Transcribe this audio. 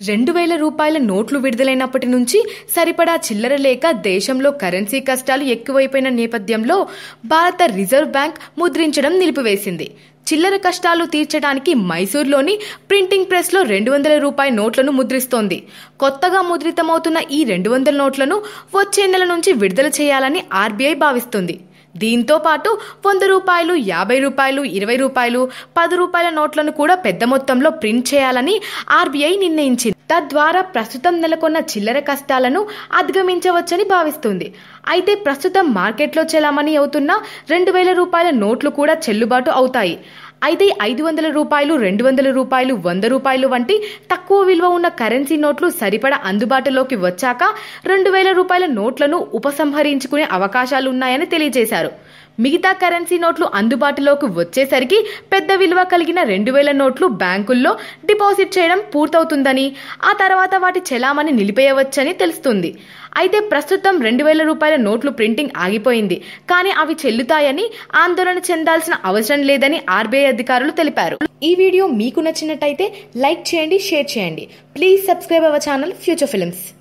రూ. 2000 నోట్లు విడుదలైనప్పటి నుంచి సరిపడా చిల్లర లేక దేశంలో కరెన్సీ కష్టాలు ఎక్కువైపోయిన నేపథ్యంలో భారత రిజర్వ్ బ్యాంక్ ముద్రించడం నిలిపివేసింది. చిల్లర కష్టాలు తీర్చడానికి మైసూర్లోని ప్రింటింగ్ ప్రెస్లో రూ. 200 నోట్లను ముద్రిస్తోంది. కొత్తగా ముద్రితమవుతున్న ఈ 200 నోట్లను వచ్చే నెల నుంచి విడుదల చేయాలని ఆర్బీఐ భావిస్తుంది. దీంతో పాటు రూ. 100, రూ. 50, రూ. 20, రూ. 10 నోట్లను కూడా పెద్ద మొత్తంలో ప్రింట్ చేయాలని ఆర్బీఐ నిర్ణయించింది. తద్వారా ప్రస్తుతం నెలకొన్న చిల్లర కష్టాలను అధిగమించవచ్చని భావిస్తుంది. అయితే ప్రస్తుతం మార్కెట్లో చెలామణి అవుతున్న రూ. 2000 నోట్లు కూడా చెల్లుబాటు అవుతాయి. అయితే రూ. 500, రూ. 200, రూ. 100 వంటి తక్కువ విలువ ఉన్న కరెన్సీ నోట్లు సరిపడా అందుబాటులోకి వచ్చాక రూ. 2000 నోట్లను ఉపసంహరించుకునే అవకాశాలున్నాయని తెలియజేశారు. మిగతా కరెన్సీ నోట్లు అందుబాటులోకి వచ్చేసరికి పెద్ద విలువ కలిగిన 2000 నోట్లు బ్యాంకుల్లో డిపాజిట్ చేయడం పూర్తవుతుందని, ఆ తర్వాత వాటి చెలామణి నిలిపేయవచ్చని తెలుస్తుంది. అయితే ప్రస్తుతం రూ. 2000 నోట్లు ప్రింటింగ్ ఆగిపోయింది. కానీ అవి చెల్లుతాయని ఆందోళన చెందాల్సిన అవసరం లేదని ఆర్బీఐ అధికారులు తెలిపారు. ఈ వీడియో మీకు నచ్చినట్టయితే లైక్ చేయండి, షేర్ చేయండి. Please subscribe our channel future films.